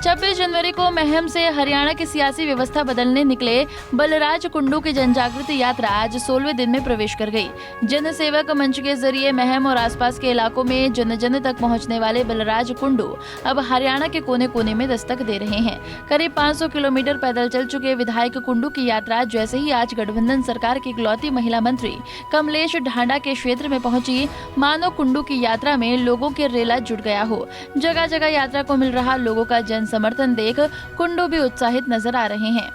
26 जनवरी को महम से हरियाणा की सियासी व्यवस्था बदलने निकले बलराज कुंडू की जनजागृति यात्रा आज 16वें दिन में प्रवेश कर गई। जन सेवक मंच के जरिए महम और आसपास के इलाकों में जन जन तक पहुंचने वाले बलराज कुंडू अब हरियाणा के कोने कोने में दस्तक दे रहे हैं। करीब 500 किलोमीटर पैदल चल चुके विधायक कुंडू की यात्रा जैसे ही आज गठबंधन सरकार की इकलौती महिला मंत्री कमलेश ढांडा के क्षेत्र में पहुंची, मानो कुंडू की यात्रा में लोगों के रेला जुट गया हो। जगह जगह यात्रा को मिल रहा लोगों का जन समर्थन देख कुंडू भी उत्साहित नजर आ रहे हैं।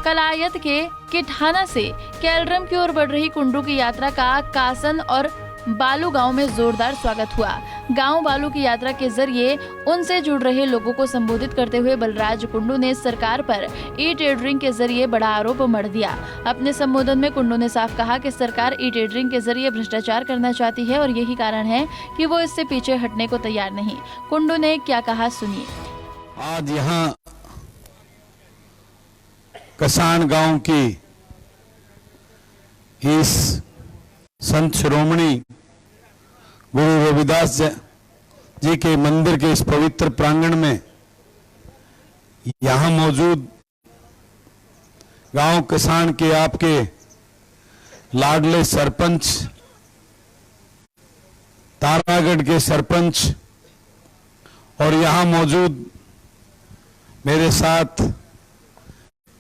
कलायत के किठाना से कैलरम की ओर बढ़ रही कुंडू की यात्रा का कासन और बालू गांव में जोरदार स्वागत हुआ। गांव बालू की यात्रा के जरिए उनसे जुड़ रहे लोगों को संबोधित करते हुए बलराज कुंडू ने सरकार पर ई टेंडरिंग के जरिए बड़ा आरोप मढ़ दिया। अपने संबोधन में कुंडू ने साफ कहा कि सरकार ई टेंडरिंग के जरिए भ्रष्टाचार करना चाहती है और यही कारण है कि वो इससे पीछे हटने को तैयार नहीं। कुंडू ने क्या कहा, सुनिए। आज यहाँ कसान गांव की इस संत शिरोमणि गुरु रविदास जी के मंदिर के इस पवित्र प्रांगण में यहाँ मौजूद गांव किसान के आपके लाडले सरपंच, तारागढ़ के सरपंच और यहाँ मौजूद मेरे साथ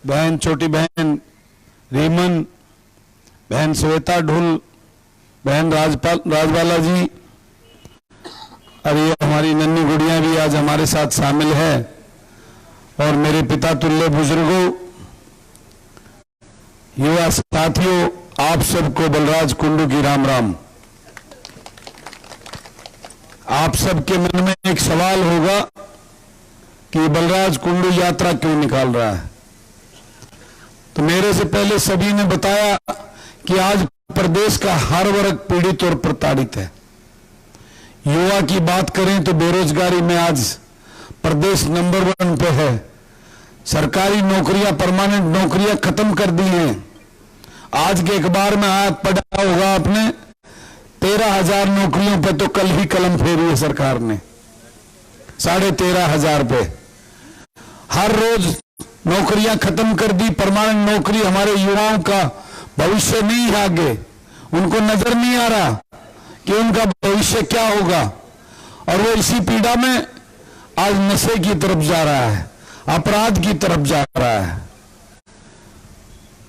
बहन, छोटी बहन रीमन, बहन श्वेता ढुल, बहन राजबाला जी और ये हमारी नन्ही गुड़िया भी आज हमारे साथ शामिल है और मेरे पिता तुल्य बुजुर्गों, युवा साथियों, आप सबको बलराज कुंडू की राम राम। आप सबके मन में एक सवाल होगा कि बलराज कुंडू यात्रा क्यों निकाल रहा है। तो मेरे से पहले सभी ने बताया कि आज प्रदेश का हर वर्ग पीड़ित और प्रताड़ित है। युवा की बात करें तो बेरोजगारी में आज प्रदेश नंबर 1 पे है। सरकारी नौकरियां, परमानेंट नौकरियां खत्म कर दी हैं। आज के अखबार में हाथ पढ़ा होगा आपने, 13,000 नौकरियों पे तो कल ही कलम फेरी है सरकार ने, 13,500 पे। हर रोज नौकरियां खत्म कर दी। परमानेंट नौकरी हमारे युवाओं का भविष्य नहीं है, आगे उनको नजर नहीं आ रहा कि उनका भविष्य क्या होगा और वो इसी पीड़ा में आज नशे की तरफ जा रहा है, अपराध की तरफ जा रहा है।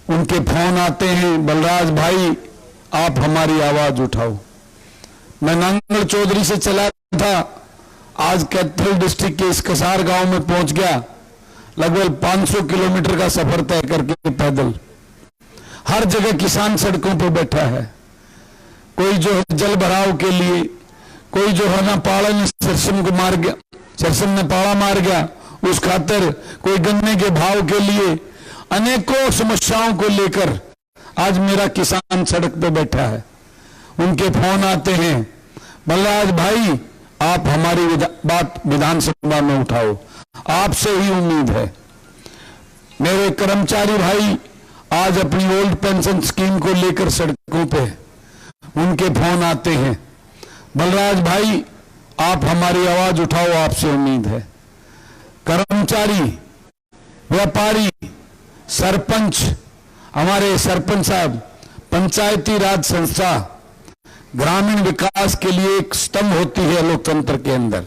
उनके फोन आते हैं, बलराज भाई आप हमारी आवाज उठाओ। मैं नांगल चौधरी से चला था, आज कैथल डिस्ट्रिक्ट के इस कसार गांव में पहुंच गया। लगभग 500 किलोमीटर का सफर तय करके पैदल। हर जगह किसान सड़कों पर बैठा है। कोई जो है जल भराव के लिए, कोई जो है ना पाड़ा ने सरसम को मार गया, सरसम ने पाड़ा मार गया उस खातिर, कोई गन्ने के भाव के लिए, अनेकों समस्याओं को लेकर आज मेरा किसान सड़क पे बैठा है। उनके फोन आते हैं, बलराज भाई आप हमारी बात विधानसभा में उठाओ, आपसे ही उम्मीद है। मेरे कर्मचारी भाई आज अपनी ओल्ड पेंशन स्कीम को लेकर सड़कों पे, उनके फोन आते हैं, बलराज भाई आप हमारी आवाज उठाओ, आपसे उम्मीद है। कर्मचारी, व्यापारी, सरपंच, हमारे सरपंच साहब पंचायती राज संस्था ग्रामीण विकास के लिए एक स्तंभ होती है लोकतंत्र के अंदर।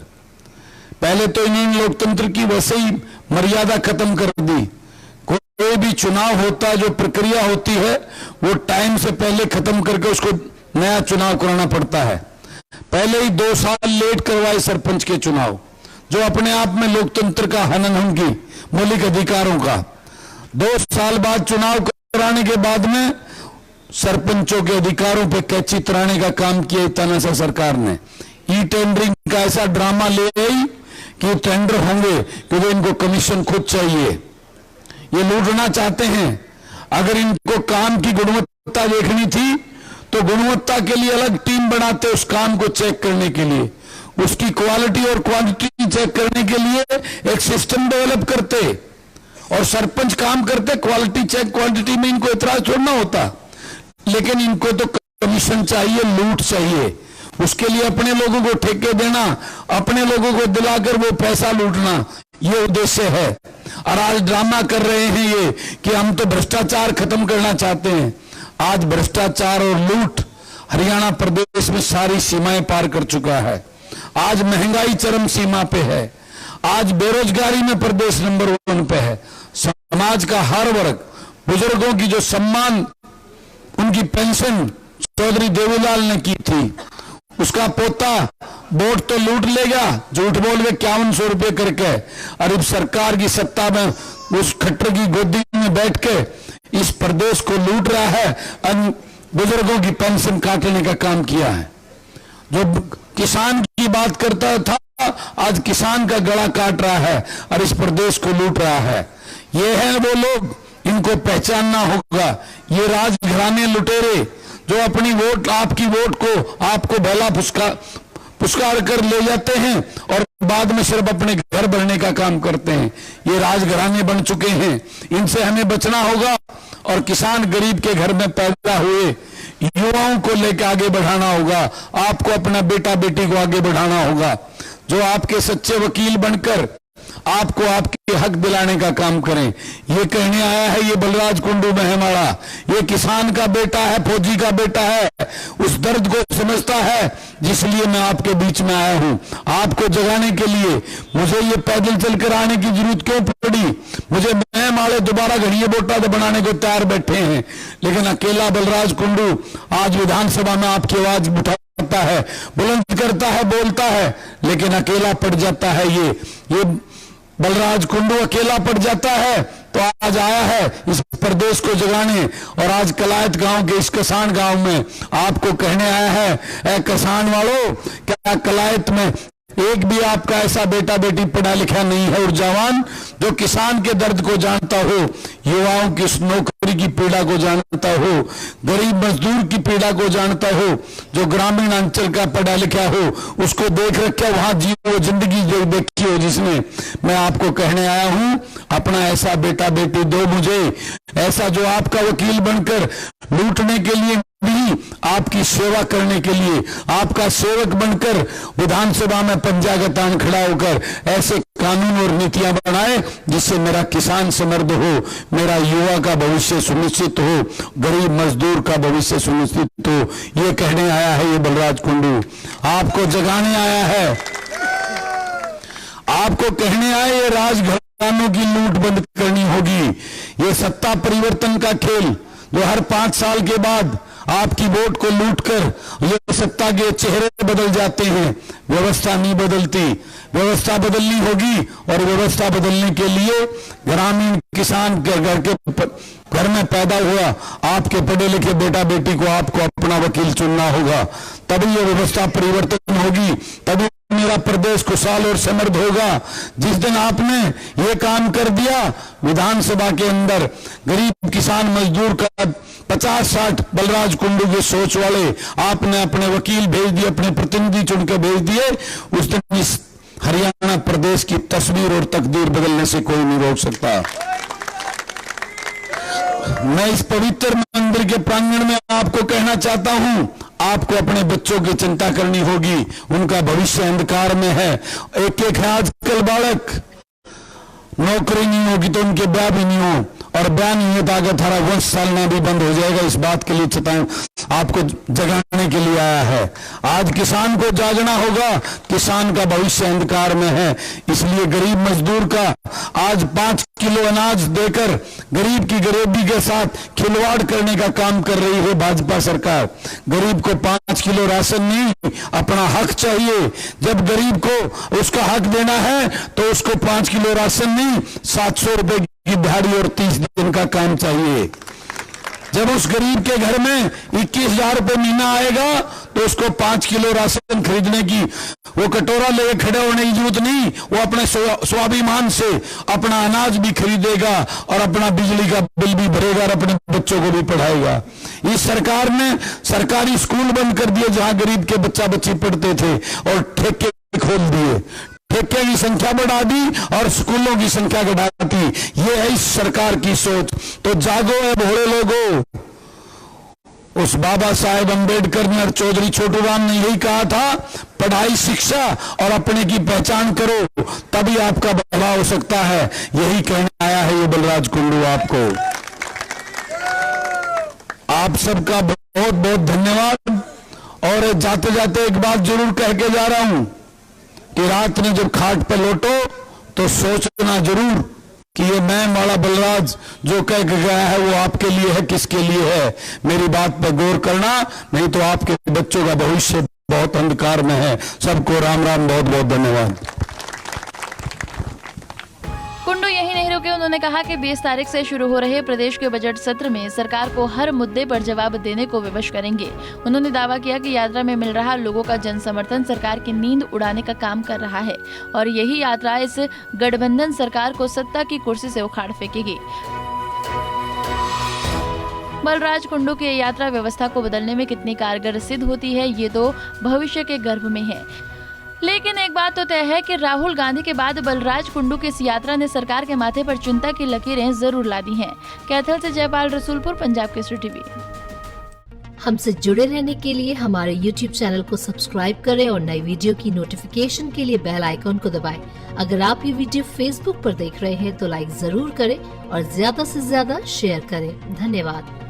पहले तो इन्होंने लोकतंत्र की वैसे ही मर्यादा खत्म कर दी। कोई भी चुनाव होता है, जो प्रक्रिया होती है वो टाइम से पहले खत्म करके उसको नया चुनाव कराना पड़ता है। पहले ही 2 साल लेट करवाए सरपंच के चुनाव, जो अपने आप में लोकतंत्र का हनन उनकी मौलिक अधिकारों का। 2 साल बाद चुनाव कराने के बाद में सरपंचों के अधिकारों पे कैची तराने का काम किया तानाशाह सरकार ने। ई टेंडरिंग का ऐसा ड्रामा ले आई कि टेंडर होंगे क्योंकि इनको कमीशन खुद चाहिए, ये लूटना चाहते हैं। अगर इनको काम की गुणवत्ता देखनी थी तो गुणवत्ता के लिए अलग टीम बनाते, उस काम को चेक करने के लिए, उसकी क्वालिटी और क्वांटिटी चेक करने के लिए एक सिस्टम डेवलप करते और सरपंच काम करते। क्वालिटी चेक, क्वांटिटी में इनको इतराज छोड़ना होता, लेकिन इनको तो कमीशन चाहिए, लूट चाहिए। उसके लिए अपने लोगों को ठेके देना, अपने लोगों को दिलाकर वो पैसा लूटना, ये उद्देश्य है। और आज ड्रामा कर रहे हैं ये कि हम तो भ्रष्टाचार खत्म करना चाहते हैं। आज भ्रष्टाचार और लूट हरियाणा प्रदेश में सारी सीमाएं पार कर चुका है। आज महंगाई चरम सीमा पे है। आज बेरोजगारी में प्रदेश नंबर 1 पे है। समाज का हर वर्ग, बुजुर्गों की जो सम्मान, उनकी पेंशन चौधरी देवीलाल ने की थी, उसका पोता वोट तो लूट लेगा, झूठ बोल के 5100 रुपये करके, और इस सरकार की सत्ता में उस खट्टर की गोदी में बैठ के इस प्रदेश को लूट रहा है। बुजुर्गों की पेंशन काटने का काम किया है। जो किसान की बात करता था, आज किसान का गला काट रहा है और इस प्रदेश को लूट रहा है। ये है वो लोग, इनको पहचानना होगा। ये राजघराने लुटेरे जो अपनी वोट, आपकी वोट को आपको भला पुरस्कार कर ले जाते हैं और बाद में सिर्फ अपने घर भरने का काम करते हैं। ये राजघराने बन चुके हैं, इनसे हमें बचना होगा। और किसान गरीब के घर में पैदा हुए युवाओं को लेकर आगे बढ़ाना होगा। आपको अपना बेटा बेटी को आगे बढ़ाना होगा, जो आपके सच्चे वकील बनकर आपको आपके हक दिलाने का काम करें। ये कहने आया है ये बलराज कुंडू महमाड़ा, ये किसान का बेटा है, फौजी का बेटा है, उस दर्द को समझता है, जिसलिए मैं आपके बीच में आया हूं। आपको जगाने के लिए मुझे ये पैदल चलकर आने की जरूरत क्यों पड़ी? मुझे महमाड़े दोबारा घड़िए बोटा बनाने को तैयार बैठे हैं, लेकिन अकेला बलराज कुंडू आज विधानसभा में आपकी आवाज उठाता है, बुलंद करता है, बोलता है, लेकिन अकेला पड़ जाता है। ये बलराज कुंडू अकेला पड़ जाता है। तो आज आया है इस प्रदेश को जगाने, और आज कलायत गांव के इस किसान गांव में आपको कहने आया है, ऐ किसान वालों, क्या कलायत में एक भी आपका ऐसा बेटा बेटी पढ़ा लिखा नहीं है ऊर्जावान, जो किसान के दर्द को जानता हो, युवाओं की नौकरी की पीड़ा को जानता हो, गरीब मजदूर की पीड़ा को जानता हो, जो ग्रामीण अंचल का पढ़ा लिखा हो, उसको देख रखे वहां वो जिंदगी जो देखी हो जिसने। मैं आपको कहने आया हूं, अपना ऐसा बेटा बेटी दो मुझे, ऐसा जो आपका वकील बनकर लूटने के लिए भी आपकी सेवा करने के लिए, आपका सेवक बनकर विधानसभा में पंजा का तान खड़ा होकर ऐसे कानून और नीतियां बनाए जिससे मेरा किसान समृद्ध हो, मेरा युवा का भविष्य सुनिश्चित हो, गरीब मजदूर का भविष्य सुनिश्चित हो। ये कहने आया है ये बलराज कुंडू, आपको जगाने आया है, आपको कहने आए ये राजघरानों की लूट बंद करनी होगी। ये सत्ता परिवर्तन का खेल जो हर 5 साल के बाद आपकी वोट को लूटकर ये सत्ता के चेहरे बदल जाते हैं, व्यवस्था नहीं बदलती। व्यवस्था बदलनी होगी, और व्यवस्था बदलने के लिए ग्रामीण किसान के घर में पैदा हुआ आपके पढ़े लिखे बेटा बेटी को आपको अपना वकील चुनना होगा, तभी ये व्यवस्था परिवर्तन होगी, तभी मेरा प्रदेश खुशहाल और समृद्ध होगा। जिस दिन आपने ये काम कर दिया विधानसभा के अंदर, गरीब किसान मजदूर का 50-60 बलराज कुंडू के सोच वाले आपने अपने वकील भेज दिए, अपने प्रतिनिधि चुनकर भेज दिए, उस दिन इस हरियाणा प्रदेश की तस्वीर और तकदीर बदलने से कोई नहीं रोक सकता। मैं इस पवित्र मंदिर के प्रांगण में आपको कहना चाहता हूं, आपको अपने बच्चों की चिंता करनी होगी, उनका भविष्य अंधकार में है। एक है आजकल बालक, नौकरी नहीं होगी तो उनके ब्याह भी नहीं हो, और ब्याह नहीं है तो आगे थारा वंश सालना भी बंद हो जाएगा। इस बात के लिए चेतावनी आपको जगाने के लिए आया है। आज किसान को जागना होगा, किसान का भविष्य अंधकार में है, इसलिए गरीब मजदूर का आज 5 किलो अनाज देकर गरीब की गरीबी के साथ खिलवाड़ करने का काम कर रही है भाजपा सरकार। गरीब को 5 किलो राशन नहीं, अपना हक चाहिए। जब गरीब को उसका हक देना है तो उसको 5 किलो राशन नहीं, 700 रुपए की दिहाड़ी और 30 दिन का काम चाहिए। जब उस गरीब के घर में 21,000 रुपये महीना आएगा तो उसको 5 किलो राशन खरीदने की वो कटोरा लेके खड़े होने की जरूरत नहीं, वो अपने स्वाभिमान से अपना अनाज भी खरीदेगा और अपना बिजली का बिल भी भरेगा और अपने बच्चों को भी पढ़ाएगा। इस सरकार ने सरकारी स्कूल बंद कर दिए जहां गरीब के बच्चा बच्ची पढ़ते थे, और ठेके खोल दिए, ठेके की संख्या बढ़ा दी और स्कूलों की संख्या घटा दी। ये है इस सरकार की सोच। तो जागो है भोले लोगों, उस बाबा साहेब अम्बेडकर ने और चौधरी छोटू राम ने यही कहा था, पढ़ाई, शिक्षा और अपने की पहचान करो, तभी आपका भला हो सकता है। यही कहने आया है ये बलराज कुंडू आपको। आप सबका बहुत बहुत धन्यवाद। और जाते जाते एक बात जरूर कह के जा रहा हूं कि रात में जब खाट पे लौटो तो सोचना जरूर कि ये मैं वाला बलराज जो कह के गया है वो आपके लिए है, किसके लिए है। मेरी बात पर गौर करना, नहीं तो आपके बच्चों का भविष्य बहुत अंधकार में है। सबको राम राम, बहुत बहुत धन्यवाद। कुंडू यही नहीं रुके। उन्होंने कहा कि 20 तारीख से शुरू हो रहे प्रदेश के बजट सत्र में सरकार को हर मुद्दे पर जवाब देने को विवश करेंगे। उन्होंने दावा किया कि यात्रा में मिल रहा लोगों का जन समर्थन सरकार की नींद उड़ाने का काम कर रहा है और यही यात्रा इस गठबंधन सरकार को सत्ता की कुर्सी से उखाड़ फेंकेगी। बलराज कुंडू की यात्रा व्यवस्था को बदलने में कितनी कारगर सिद्ध होती है, ये तो भविष्य के गर्भ में है। लेकिन एक बात तो तय है कि राहुल गांधी के बाद बलराज कुंडू की इस यात्रा ने सरकार के माथे पर चिंता की लकीरें जरूर ला दी हैं। कैथल से जयपाल रसूलपुर, पंजाब केसरी टीवी। हमसे जुड़े रहने के लिए हमारे YouTube चैनल को सब्सक्राइब करें और नई वीडियो की नोटिफिकेशन के लिए बेल आइकॉन को दबाएं। अगर आप ये वीडियो Facebook पर देख रहे हैं तो लाइक जरूर करें और ज्यादा से ज्यादा शेयर करें। धन्यवाद।